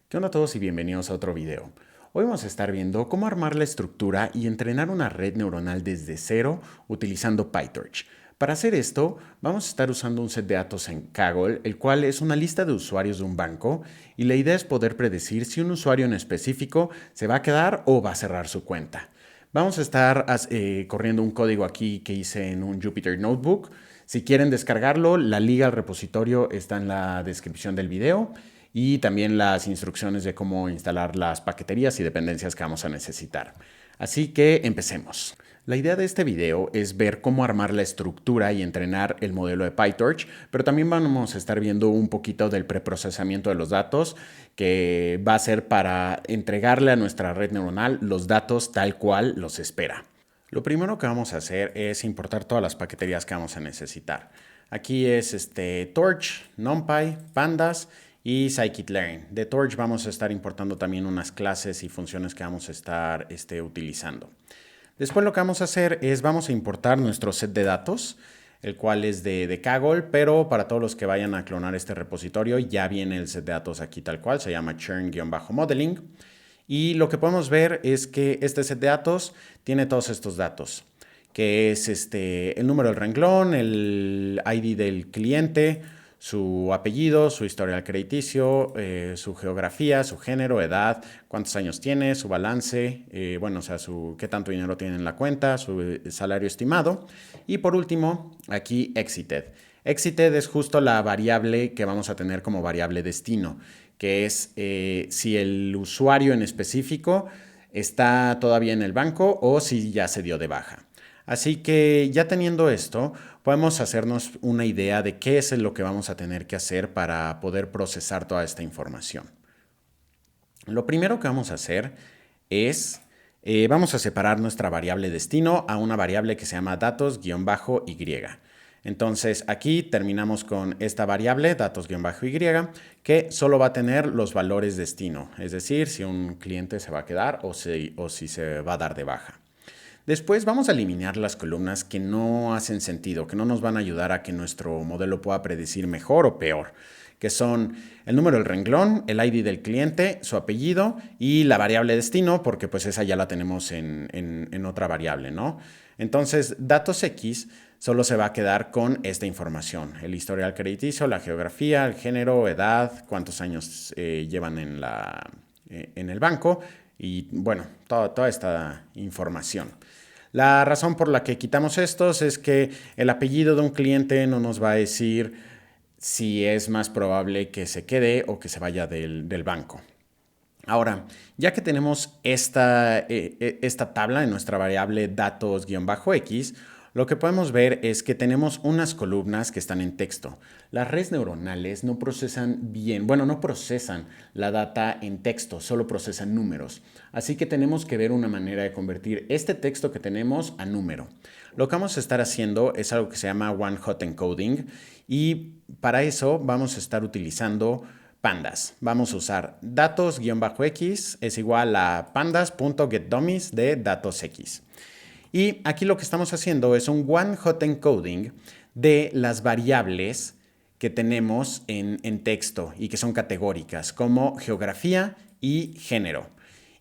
¿Qué onda a todos y bienvenidos a otro video? Hoy vamos a estar viendo cómo armar la estructura y entrenar una red neuronal desde cero utilizando PyTorch. Para hacer esto, vamos a estar usando un set de datos en Kaggle, el cual es una lista de usuarios de un banco, y la idea es poder predecir si un usuario en específico se va a quedar o va a cerrar su cuenta. Vamos a estar corriendo un código aquí que hice en un Jupyter Notebook. Si quieren descargarlo, la liga al repositorio está en la descripción del video y también las instrucciones de cómo instalar las paqueterías y dependencias que vamos a necesitar. Así que empecemos. La idea de este video es ver cómo armar la estructura y entrenar el modelo de PyTorch, pero también vamos a estar viendo un poquito del preprocesamiento de los datos, que va a ser para entregarle a nuestra red neuronal los datos tal cual los espera. Lo primero que vamos a hacer es importar todas las paqueterías que vamos a necesitar. Aquí es Torch, NumPy, Pandas y scikit-learn. De Torch vamos a estar importando también unas clases y funciones que vamos a estar utilizando. Después lo que vamos a hacer es vamos a importar nuestro set de datos, el cual es de Kaggle, pero para todos los que vayan a clonar este repositorio ya viene el set de datos aquí tal cual, se llama churn-modeling. Y lo que podemos ver es que este set de datos tiene todos estos datos, que es el número del renglón, el ID del cliente, su apellido, su historial crediticio, su geografía, su género, edad, cuántos años tiene, su balance, qué tanto dinero tiene en la cuenta, su salario estimado. Y por último, aquí exited. Exited es justo la variable que vamos a tener como variable destino, que es si el usuario en específico está todavía en el banco o si ya se dio de baja. Así que ya teniendo esto, podemos hacernos una idea de qué es lo que vamos a tener que hacer para poder procesar toda esta información. Lo primero que vamos a hacer es, vamos a separar nuestra variable destino a una variable que se llama datos-y. Entonces aquí terminamos con esta variable datos-y que solo va a tener los valores destino, es decir, si un cliente se va a quedar o si se va a dar de baja. Después vamos a eliminar las columnas que no hacen sentido, que no nos van a ayudar a que nuestro modelo pueda predecir mejor o peor, que son el número del renglón, el ID del cliente, su apellido y la variable destino, porque pues esa ya la tenemos en otra variable, ¿no? Entonces, datos X solo se va a quedar con esta información, el historial crediticio, la geografía, el género, edad, cuántos años llevan en el banco y bueno, toda esta información. La razón por la que quitamos estos es que el apellido de un cliente no nos va a decir si es más probable que se quede o que se vaya del banco. Ahora, ya que tenemos esta tabla en nuestra variable datos-x, lo que podemos ver es que tenemos unas columnas que están en texto. Las redes neuronales no procesan no procesan la data en texto, solo procesan números. Así que tenemos que ver una manera de convertir este texto que tenemos a número. Lo que vamos a estar haciendo es algo que se llama one-hot encoding y para eso vamos a estar utilizando pandas. Vamos a usar datos-x es igual a pandas.getDummies de datos x. Y aquí lo que estamos haciendo es un one-hot encoding de las variables que tenemos en texto y que son categóricas, como geografía y género.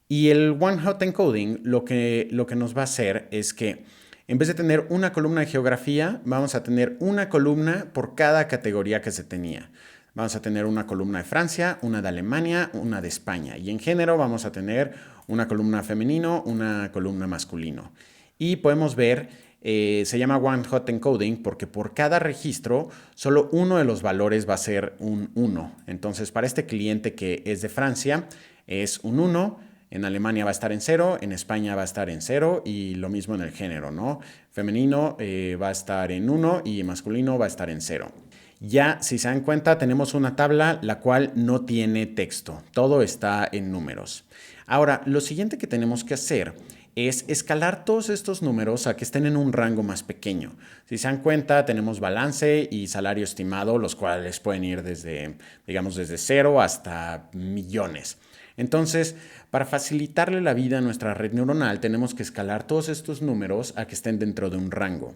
Y el one-hot encoding lo que nos va a hacer es que en vez de tener una columna de geografía, vamos a tener una columna por cada categoría que se tenía. Vamos a tener una columna de Francia, una de Alemania, una de España. Y en género vamos a tener una columna femenino, una columna masculino. Y podemos ver, se llama one-hot encoding porque por cada registro solo uno de los valores va a ser un 1. Entonces, para este cliente que es de Francia, es un 1. En Alemania va a estar en 0, en España va a estar en 0 y lo mismo en el género, ¿no? Femenino va a estar en 1 y masculino va a estar en 0. Ya, si se dan cuenta, tenemos una tabla la cual no tiene texto. Todo está en números. Ahora, lo siguiente que tenemos que hacer es escalar todos estos números a que estén en un rango más pequeño. Si se dan cuenta, tenemos balance y salario estimado, los cuales pueden ir desde 0 hasta millones. Entonces, para facilitarle la vida a nuestra red neuronal, tenemos que escalar todos estos números a que estén dentro de un rango.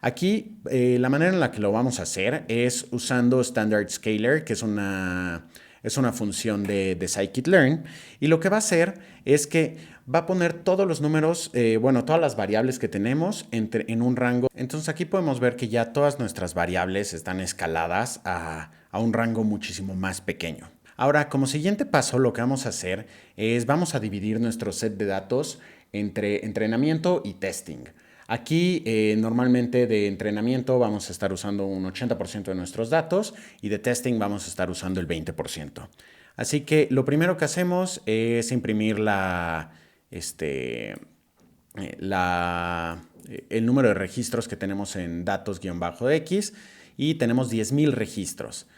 Aquí, la manera en la que lo vamos a hacer es usando Standard Scaler, que es una Es una función de scikit-learn y lo que va a hacer es que va a poner todos los números, todas las variables que tenemos en un rango. Entonces aquí podemos ver que ya todas nuestras variables están escaladas a un rango muchísimo más pequeño. Ahora, como siguiente paso, lo que vamos a hacer es vamos a dividir nuestro set de datos entre entrenamiento y testing. Aquí normalmente de entrenamiento vamos a estar usando un 80% de nuestros datos y de testing vamos a estar usando el 20%. Así que lo primero que hacemos es imprimir el número de registros que tenemos en datos-x y tenemos 10,000 registros.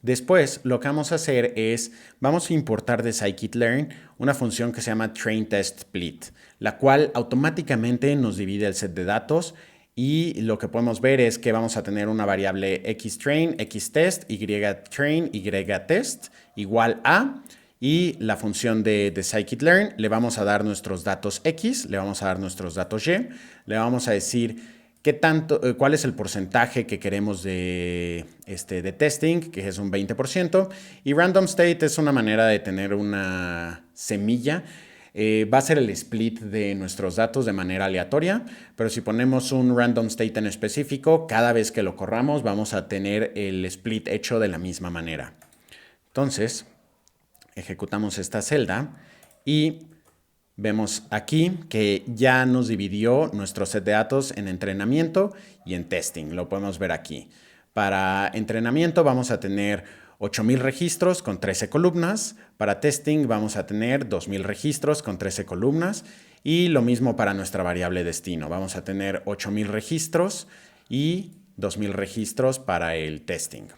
Después, lo que vamos a hacer es, vamos a importar de scikit-learn una función que se llama trainTestSplit, la cual automáticamente nos divide el set de datos y lo que podemos ver es que vamos a tener una variable xtrain, xtest, ytrain, ytest igual a, y la función de scikit-learn le vamos a dar nuestros datos x, le vamos a dar nuestros datos y, le vamos a decir cuál es el porcentaje que queremos de testing, que es un 20%, y random state es una manera de tener una semilla. Va a ser el split de nuestros datos de manera aleatoria, pero si ponemos un random state en específico, cada vez que lo corramos vamos a tener el split hecho de la misma manera. Entonces, ejecutamos esta celda y vemos aquí que ya nos dividió nuestro set de datos en entrenamiento y en testing. Lo podemos ver aquí. Para entrenamiento vamos a tener 8,000 registros con 13 columnas. Para testing vamos a tener 2,000 registros con 13 columnas. Y lo mismo para nuestra variable destino. Vamos a tener 8,000 registros y 2,000 registros para el testing.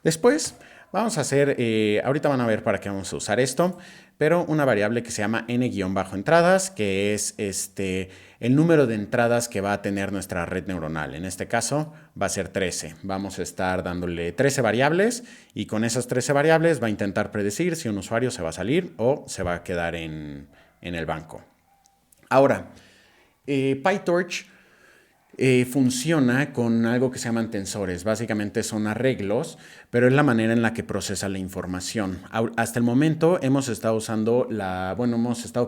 Después vamos a hacer, ahorita van a ver para qué vamos a usar esto, pero una variable que se llama n-entradas, que es el número de entradas que va a tener nuestra red neuronal. En este caso va a ser 13. Vamos a estar dándole 13 variables y con esas 13 variables va a intentar predecir si un usuario se va a salir o se va a quedar en el banco. Ahora, PyTorch funciona con algo que se llaman tensores. Básicamente son arreglos, pero es la manera en la que procesa la información. Hasta el momento hemos estado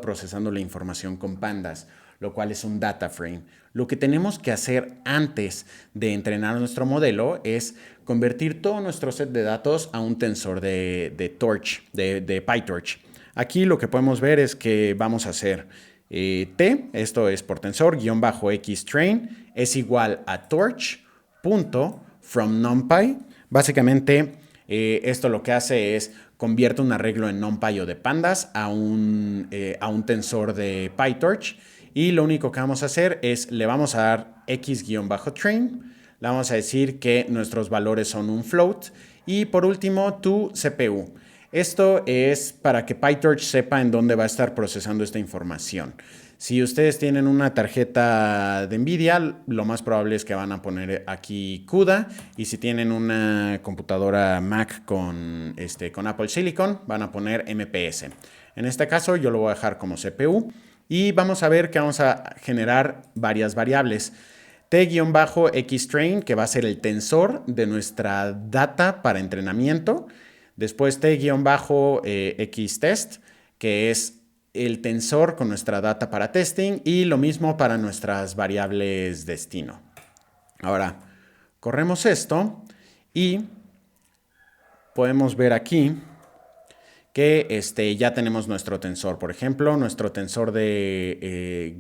procesando la información con pandas, lo cual es un data frame. Lo que tenemos que hacer antes de entrenar nuestro modelo es convertir todo nuestro set de datos a un tensor de PyTorch. Aquí lo que podemos ver es que vamos a hacer esto es por tensor, _xtrain, es igual a torch.fromNumPy. Básicamente, esto lo que hace es convierte un arreglo en NumPy o de pandas a un tensor de PyTorch. Y lo único que vamos a hacer es, le vamos a dar x-train, le vamos a decir que nuestros valores son un float. Y por último, tu CPU. Esto es para que PyTorch sepa en dónde va a estar procesando esta información. Si ustedes tienen una tarjeta de NVIDIA, lo más probable es que van a poner aquí CUDA. Y si tienen una computadora Mac con Apple Silicon, van a poner MPS. En este caso, yo lo voy a dejar como CPU. Y vamos a ver que vamos a generar varias variables. T-xtrain, que va a ser el tensor de nuestra data para entrenamiento. Después T-xtest, que es el tensor con nuestra data para testing, y lo mismo para nuestras variables destino. Ahora, corremos esto y podemos ver aquí que ya tenemos nuestro tensor. Por ejemplo, nuestro tensor de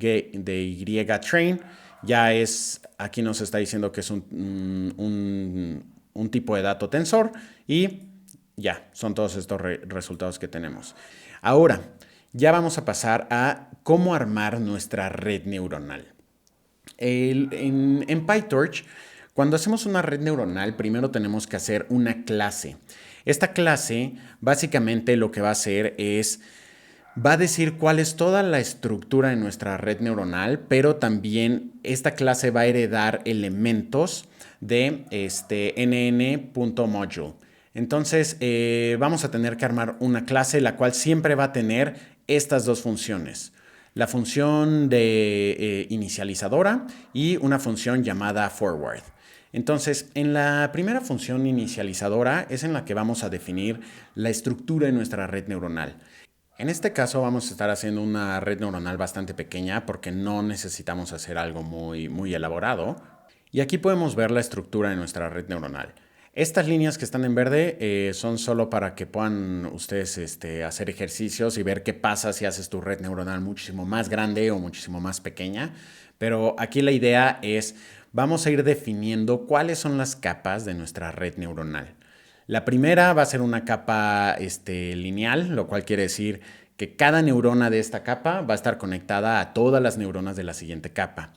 ytrain ya es, aquí nos está diciendo que es un tipo de dato tensor y ya, son todos estos resultados que tenemos. Ahora, ya vamos a pasar a cómo armar nuestra red neuronal. En PyTorch, cuando hacemos una red neuronal, primero tenemos que hacer una clase. Esta clase, básicamente lo que va a hacer es, va a decir cuál es toda la estructura de nuestra red neuronal, pero también esta clase va a heredar elementos de nn.module. Entonces, vamos a tener que armar una clase la cual siempre va a tener estas dos funciones. La función de inicializadora y una función llamada forward. Entonces, en la primera función inicializadora es en la que vamos a definir la estructura de nuestra red neuronal. En este caso vamos a estar haciendo una red neuronal bastante pequeña porque no necesitamos hacer algo muy elaborado. Y aquí podemos ver la estructura de nuestra red neuronal. Estas líneas que están en verde son solo para que puedan ustedes hacer ejercicios y ver qué pasa si haces tu red neuronal muchísimo más grande o muchísimo más pequeña. Pero aquí la idea es, vamos a ir definiendo cuáles son las capas de nuestra red neuronal. La primera va a ser una capa lineal, lo cual quiere decir que cada neurona de esta capa va a estar conectada a todas las neuronas de la siguiente capa.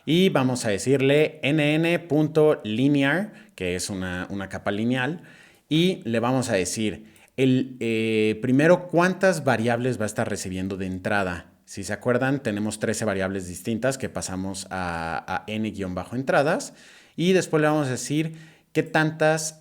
Y vamos a decirle nn.linear, que es una capa lineal, y le vamos a decir primero cuántas variables va a estar recibiendo de entrada. Si se acuerdan, tenemos 13 variables distintas que pasamos a n-entradas, y después le vamos a decir qué tantas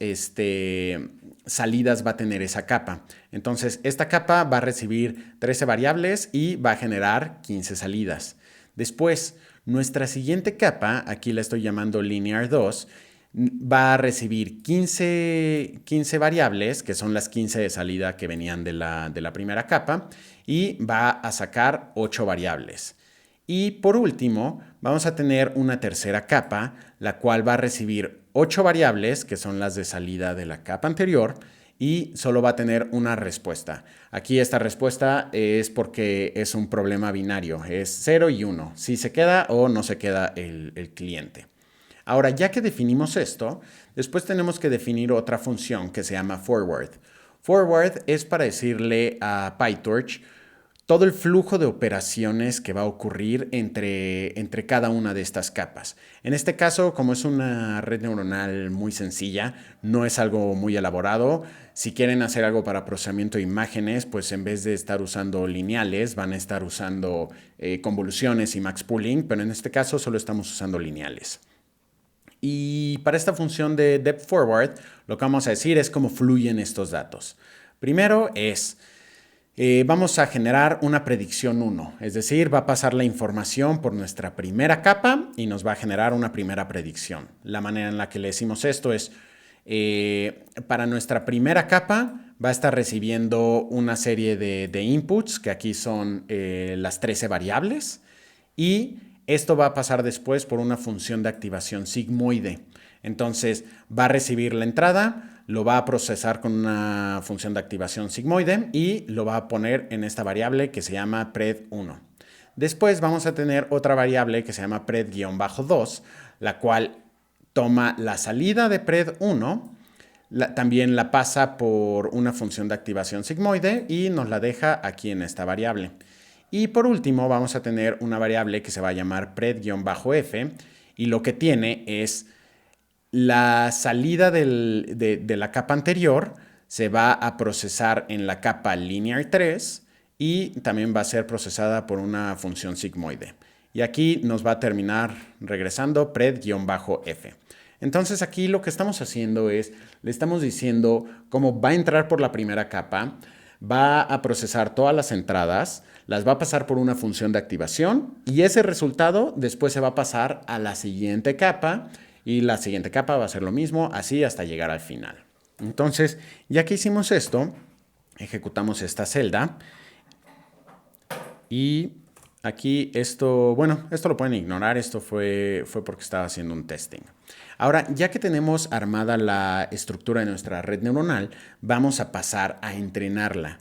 salidas va a tener esa capa. Entonces, esta capa va a recibir 13 variables y va a generar 15 salidas. Después, nuestra siguiente capa, aquí la estoy llamando linear 2, va a recibir 15 variables, que son las 15 de salida que venían de la primera capa, y va a sacar 8 variables. Y por último, vamos a tener una tercera capa, la cual va a recibir 8 variables, que son las de salida de la capa anterior, y solo va a tener una respuesta. Aquí esta respuesta es porque es un problema binario, es 0 y 1, si se queda o no se queda el cliente. Ahora, ya que definimos esto, después tenemos que definir otra función que se llama forward. Forward es para decirle a PyTorch todo el flujo de operaciones que va a ocurrir entre cada una de estas capas. En este caso, como es una red neuronal muy sencilla, no es algo muy elaborado. Si quieren hacer algo para procesamiento de imágenes, pues en vez de estar usando lineales, van a estar usando convoluciones y max pooling, pero en este caso solo estamos usando lineales. Y para esta función de depth forward, lo que vamos a decir es cómo fluyen estos datos. Primero es, vamos a generar una predicción 1, es decir, va a pasar la información por nuestra primera capa y nos va a generar una primera predicción. La manera en la que le decimos esto es, para nuestra primera capa va a estar recibiendo una serie de inputs, que aquí son las 13 variables, y esto va a pasar después por una función de activación sigmoide. Entonces va a recibir la entrada, lo va a procesar con una función de activación sigmoide y lo va a poner en esta variable que se llama pred1. Después vamos a tener otra variable que se llama pred-2, la cual toma la salida de pred1, también la pasa por una función de activación sigmoide y nos la deja aquí en esta variable. Y por último vamos a tener una variable que se va a llamar pred-f y lo que tiene es la salida de la capa anterior se va a procesar en la capa linear 3 y también va a ser procesada por una función sigmoide. Y aquí nos va a terminar regresando pred-f. Entonces aquí lo que estamos haciendo es, le estamos diciendo cómo va a entrar por la primera capa, va a procesar todas las entradas, las va a pasar por una función de activación y ese resultado después se va a pasar a la siguiente capa y la siguiente capa va a ser lo mismo, así hasta llegar al final. Entonces, ya que hicimos esto, ejecutamos esta celda y aquí esto lo pueden ignorar, esto fue porque estaba haciendo un testing. Ahora, ya que tenemos armada la estructura de nuestra red neuronal, vamos a pasar a entrenarla.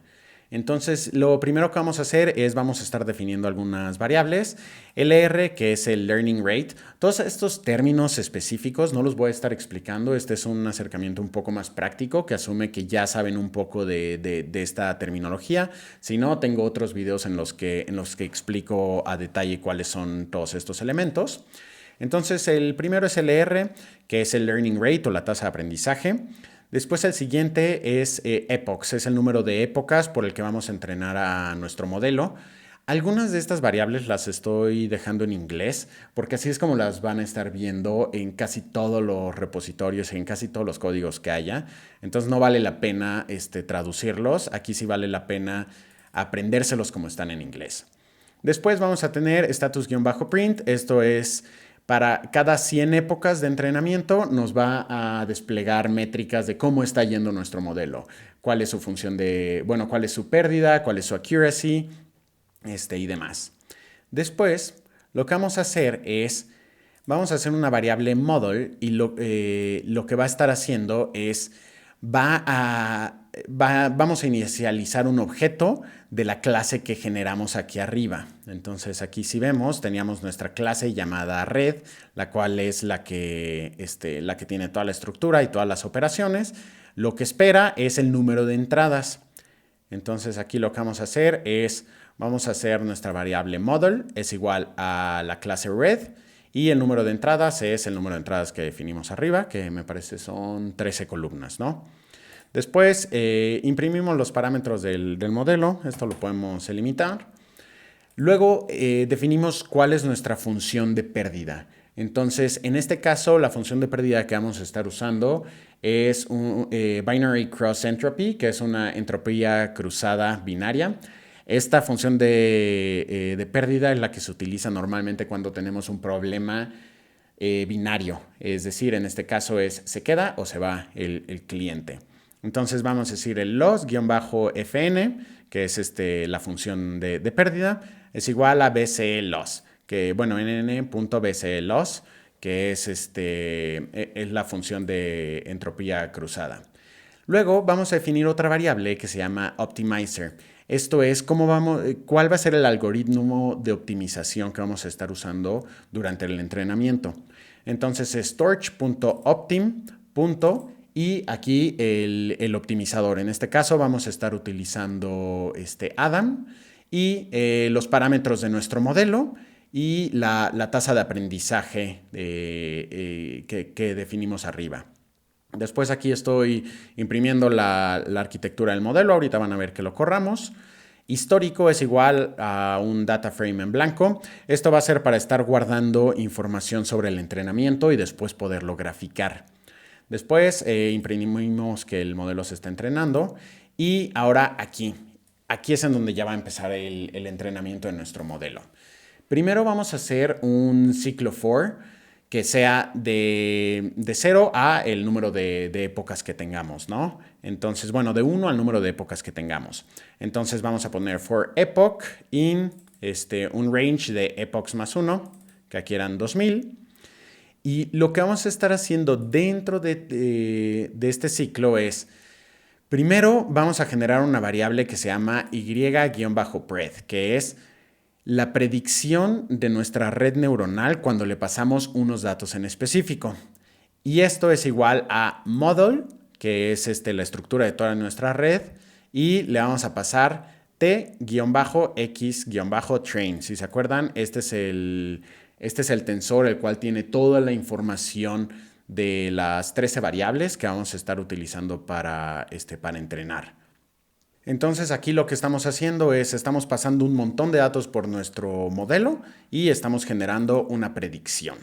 Entonces, lo primero que vamos a hacer es vamos a estar definiendo algunas variables. LR, que es el learning rate. Todos estos términos específicos no los voy a estar explicando. Este es un acercamiento un poco más práctico que asume que ya saben un poco de esta terminología. Si no, tengo otros videos en los que explico a detalle cuáles son todos estos elementos. Entonces, el primero es LR, que es el learning rate o la tasa de aprendizaje. Después el siguiente es epochs, es el número de épocas por el que vamos a entrenar a nuestro modelo. Algunas de estas variables las estoy dejando en inglés porque así es como las van a estar viendo en casi todos los repositorios, en casi todos los códigos que haya. Entonces no vale la pena traducirlos, aquí sí vale la pena aprendérselos como están en inglés. Después vamos a tener status-print, esto es Para cada 100 épocas de entrenamiento nos va a desplegar métricas de cómo está yendo nuestro modelo, cuál es su función de, bueno, cuál es su pérdida, cuál es su accuracy, y demás. Después, lo que vamos a hacer es, vamos a hacer una variable model y lo que va a estar haciendo es, vamos a inicializar un objeto de la clase que generamos aquí arriba. Entonces aquí si vemos, teníamos nuestra clase llamada red, la cual es la que tiene toda la estructura y todas las operaciones. Lo que espera es el número de entradas. Entonces aquí lo que vamos a hacer es, vamos a hacer nuestra variable model, es igual a la clase red, y el número de entradas es el número de entradas que definimos arriba, que me parece son 13 columnas, ¿no? Después imprimimos los parámetros del modelo, esto lo podemos limitar. Luego definimos cuál es nuestra función de pérdida. Entonces, en este caso, la función de pérdida que vamos a estar usando es un Binary Cross Entropy, que es una entropía cruzada binaria. Esta función de pérdida es la que se utiliza normalmente cuando tenemos un problema binario. Es decir, en este caso es se queda o se va el cliente. Entonces vamos a decir el loss-fn, que es la función de pérdida, es igual a bce loss, que bueno, nn.bce loss, que es la función de entropía cruzada. Luego vamos a definir otra variable que se llama optimizer. Esto es cuál va a ser el algoritmo de optimización que vamos a estar usando durante el entrenamiento. Entonces es torch.optim. Y aquí el optimizador. En este caso vamos a estar utilizando Adam y los parámetros de nuestro modelo y la tasa de aprendizaje que definimos arriba. Después aquí estoy imprimiendo la arquitectura del modelo. Ahorita van a ver que lo corramos. Histórico es igual a un data frame en blanco. Esto va a ser para estar guardando información sobre el entrenamiento y después poderlo graficar. Después imprimimos que el modelo se está entrenando y ahora aquí es en donde ya va a empezar el entrenamiento de nuestro modelo. Primero vamos a hacer un ciclo for que sea de 0 a el número de épocas que tengamos, ¿no? Entonces, bueno, de 1 al número de épocas que tengamos. Entonces vamos a poner for epoch in un range de epochs más 1, que aquí eran 2000. Y lo que vamos a estar haciendo dentro de este ciclo es, primero vamos a generar una variable que se llama y-pred, que es la predicción de nuestra red neuronal cuando le pasamos unos datos en específico. Y esto es igual a model, que es la estructura de toda nuestra red, y le vamos a pasar t-x-train. Si se acuerdan, este es el tensor, el cual tiene toda la información de las 13 variables que vamos a estar utilizando para entrenar. Entonces aquí lo que estamos haciendo es, estamos pasando un montón de datos por nuestro modelo y estamos generando una predicción.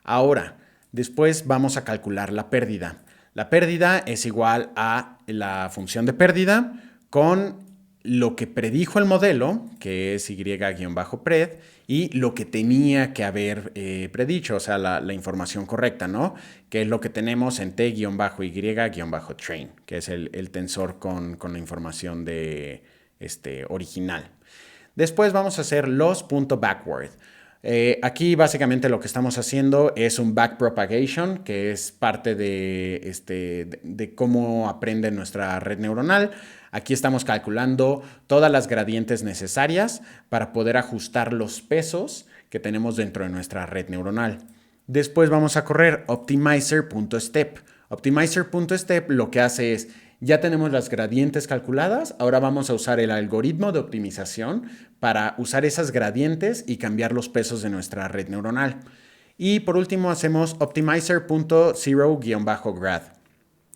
Ahora, después vamos a calcular la pérdida. La pérdida es igual a la función de pérdida con lo que predijo el modelo, que es y-pred, y lo que tenía que haber predicho, o sea, la información correcta, ¿no? Que es lo que tenemos en t-y-train, que es el tensor con la información original. Después vamos a hacer loss.backward. Aquí básicamente lo que estamos haciendo es un backpropagation, que es parte de cómo aprende nuestra red neuronal. Aquí estamos calculando todas las gradientes necesarias para poder ajustar los pesos que tenemos dentro de nuestra red neuronal. Después vamos a correr optimizer.step. Optimizer.step lo que hace es, ya tenemos las gradientes calculadas, ahora vamos a usar el algoritmo de optimización para usar esas gradientes y cambiar los pesos de nuestra red neuronal. Y por último hacemos optimizer.zero-grad.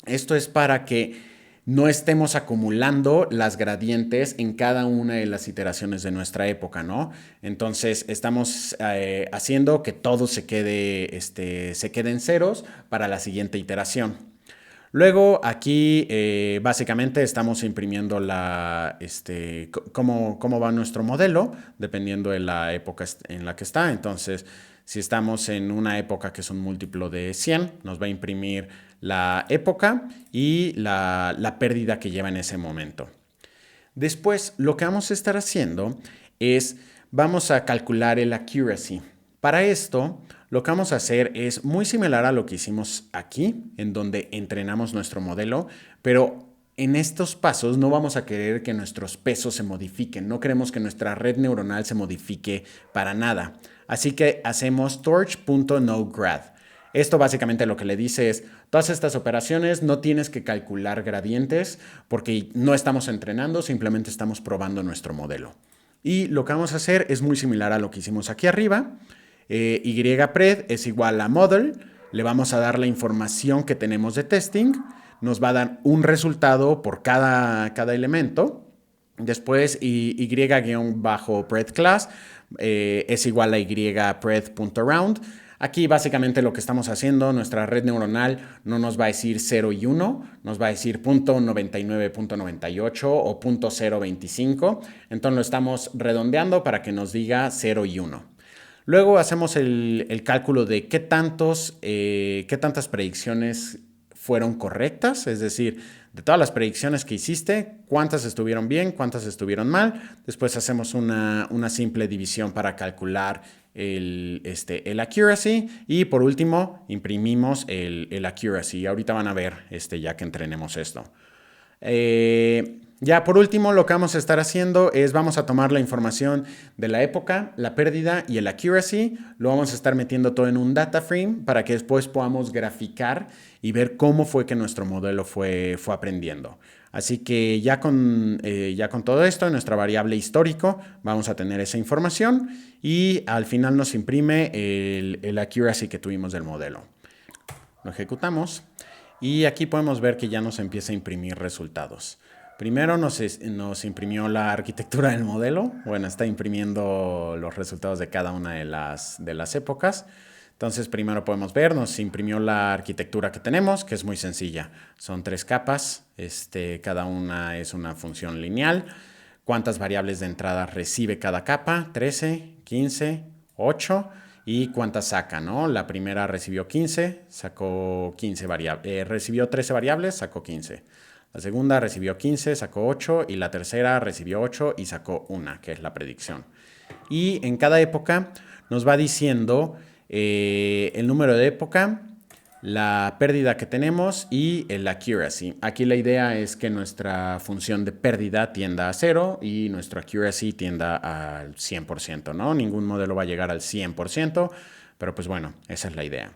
Esto es para que no estemos acumulando las gradientes en cada una de las iteraciones de nuestra época, ¿no? Entonces estamos haciendo que todo se quede en ceros para la siguiente iteración. Luego aquí básicamente estamos imprimiendo cómo va nuestro modelo, dependiendo de la época en la que está. Entonces, si estamos en una época que es un múltiplo de 100, nos va a imprimir la época y la pérdida que lleva en ese momento. Después, lo que vamos a estar haciendo es, vamos a calcular el accuracy. Para esto, lo que vamos a hacer es muy similar a lo que hicimos aquí, en donde entrenamos nuestro modelo, pero en estos pasos no vamos a querer que nuestros pesos se modifiquen, no queremos que nuestra red neuronal se modifique para nada. Así que hacemos torch.noGrad. Esto básicamente lo que le dice es, todas estas operaciones no tienes que calcular gradientes porque no estamos entrenando, simplemente estamos probando nuestro modelo. Y lo que vamos a hacer es muy similar a lo que hicimos aquí arriba. YPred es igual a model, le vamos a dar la información que tenemos de testing, nos va a dar un resultado por cada elemento. Después y-pred class es igual a ypred.round. Aquí básicamente lo que estamos haciendo, nuestra red neuronal no nos va a decir 0 y 1, nos va a decir .99.98 o .025. Entonces lo estamos redondeando para que nos diga 0 y 1. Luego hacemos el cálculo de qué tantas predicciones fueron correctas, es decir, de todas las predicciones que hiciste, cuántas estuvieron bien, cuántas estuvieron mal. Después hacemos una simple división para calcular el accuracy y por último imprimimos el accuracy. Ahorita van a ver ya que entrenemos esto. Ya por último lo que vamos a estar haciendo es vamos a tomar la información de la época, la pérdida y el accuracy, lo vamos a estar metiendo todo en un data frame para que después podamos graficar y ver cómo fue que nuestro modelo fue aprendiendo. Así que ya con todo esto en nuestra variable histórico vamos a tener esa información y al final nos imprime el accuracy que tuvimos del modelo. Lo ejecutamos. Y aquí podemos ver que ya nos empieza a imprimir resultados. Primero nos imprimió la arquitectura del modelo. Bueno, está imprimiendo los resultados de cada una de las épocas. Entonces, primero podemos ver, nos imprimió la arquitectura que tenemos, que es muy sencilla. Son 3 capas, cada una es una función lineal. ¿Cuántas variables de entrada recibe cada capa? 13, 15, 8. ¿Y cuántas saca? ¿No? La primera recibió 15, sacó 15 variables. Recibió 13 variables, sacó 15. La segunda recibió 15, sacó 8. Y la tercera recibió 8 y sacó 1, que es la predicción. Y en cada época nos va diciendo el número de época, la pérdida que tenemos y el accuracy. Aquí la idea es que nuestra función de pérdida tienda a 0 y nuestro accuracy tienda al 100%, ¿no? Ningún modelo va a llegar al 100%, pero pues bueno, esa es la idea.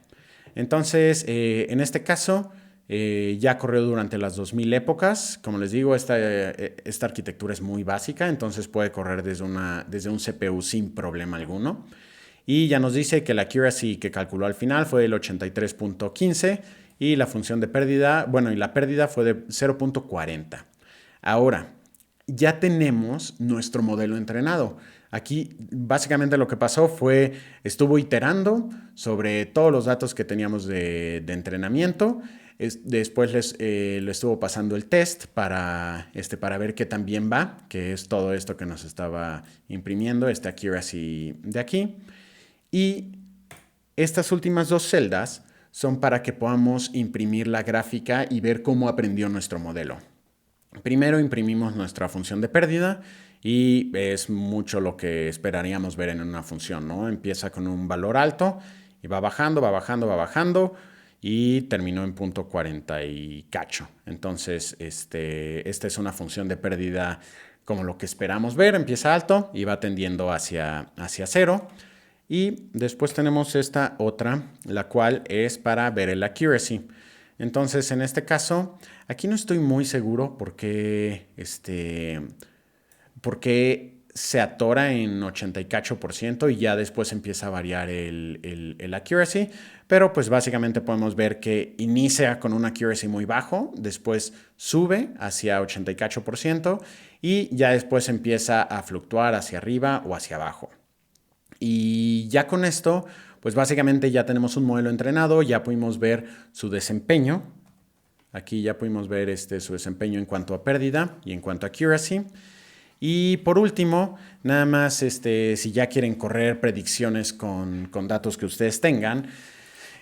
Entonces, en este caso, ya corrió durante las 2000 épocas. Como les digo, esta arquitectura es muy básica, entonces puede correr desde un CPU sin problema alguno. Y ya nos dice que la accuracy que calculó al final fue el 83.15 y la función de pérdida, y la pérdida fue de 0.40. Ahora, ya tenemos nuestro modelo entrenado. Aquí básicamente lo que pasó fue, estuvo iterando sobre todos los datos que teníamos de entrenamiento. Después le estuvo pasando el test para ver qué tan bien va, que es todo esto que nos estaba imprimiendo, este accuracy de aquí. Y estas últimas 2 celdas son para que podamos imprimir la gráfica y ver cómo aprendió nuestro modelo. Primero imprimimos nuestra función de pérdida y es mucho lo que esperaríamos ver en una función, ¿no? Empieza con un valor alto y va bajando, va bajando, va bajando y terminó en .40 y cacho. Entonces, esta es una función de pérdida como lo que esperamos ver. Empieza alto y va tendiendo hacia 0. Y después tenemos esta otra, la cual es para ver el accuracy. Entonces, en este caso, aquí no estoy muy seguro porque se atora en 80 y cacho % y ya después empieza a variar el accuracy. Pero pues básicamente podemos ver que inicia con un accuracy muy bajo, después sube hacia 80 y cacho % y ya después empieza a fluctuar hacia arriba o hacia abajo. Y ya con esto, pues básicamente ya tenemos un modelo entrenado, ya pudimos ver su desempeño. Aquí ya pudimos ver su desempeño en cuanto a pérdida y en cuanto a accuracy. Y por último, nada más si ya quieren correr predicciones con datos que ustedes tengan.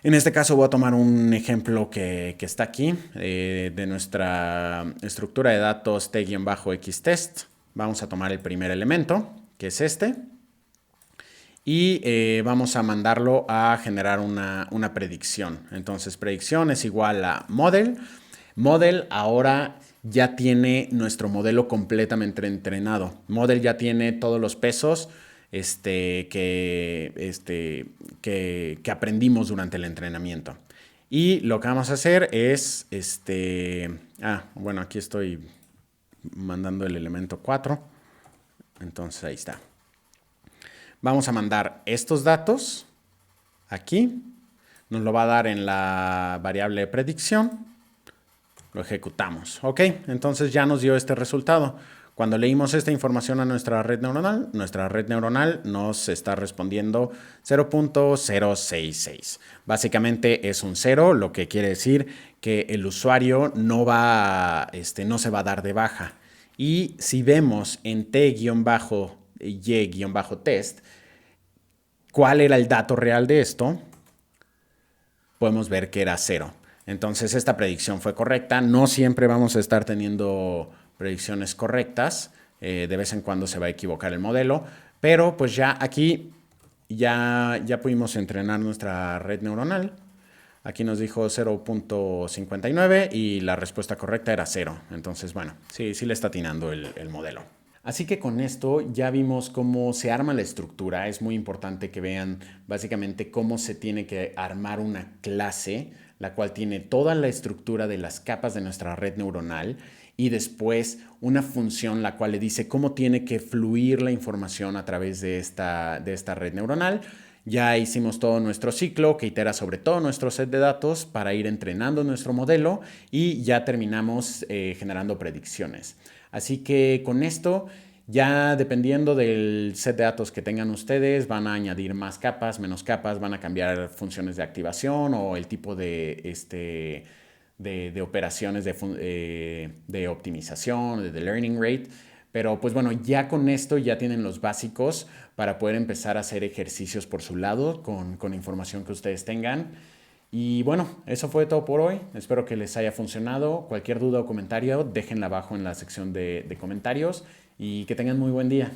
En este caso voy a tomar un ejemplo que está aquí de nuestra estructura de datos t-xtest. Vamos a tomar el primer elemento, que es este. Y vamos a mandarlo a generar una predicción. Entonces, predicción es igual a model. Model ahora ya tiene nuestro modelo completamente entrenado. Model ya tiene todos los pesos que aprendimos durante el entrenamiento. Y lo que vamos a hacer es, bueno, aquí estoy mandando el elemento 4. Entonces ahí está. Vamos a mandar estos datos aquí. Nos lo va a dar en la variable de predicción. Lo ejecutamos. Ok, entonces ya nos dio este resultado. Cuando leímos esta información a nuestra red neuronal nos está respondiendo 0.066. Básicamente es un 0, lo que quiere decir que el usuario no se va a dar de baja. Y si vemos en t-y-test cuál era el dato real de esto, podemos ver que era 0. Entonces esta predicción fue correcta. No siempre vamos a estar teniendo predicciones correctas. De vez en cuando se va a equivocar el modelo. Pero pues ya aquí ya pudimos entrenar nuestra red neuronal. Aquí nos dijo 0.59 y la respuesta correcta era 0. Entonces, bueno, sí le está atinando el modelo. Así que con esto ya vimos cómo se arma la estructura. Es muy importante que vean básicamente cómo se tiene que armar una clase, la cual tiene toda la estructura de las capas de nuestra red neuronal y después una función la cual le dice cómo tiene que fluir la información a través de esta red neuronal. Ya hicimos todo nuestro ciclo que itera sobre todo nuestro set de datos para ir entrenando nuestro modelo y ya terminamos generando predicciones. Así que con esto, ya dependiendo del set de datos que tengan ustedes, van a añadir más capas, menos capas, van a cambiar funciones de activación o el tipo de operaciones de optimización, de learning rate. Pero pues bueno, ya con esto ya tienen los básicos para poder empezar a hacer ejercicios por su lado con información que ustedes tengan. Y bueno, eso fue todo por hoy. Espero que les haya funcionado. Cualquier duda o comentario, déjenla abajo en la sección de comentarios y que tengan muy buen día.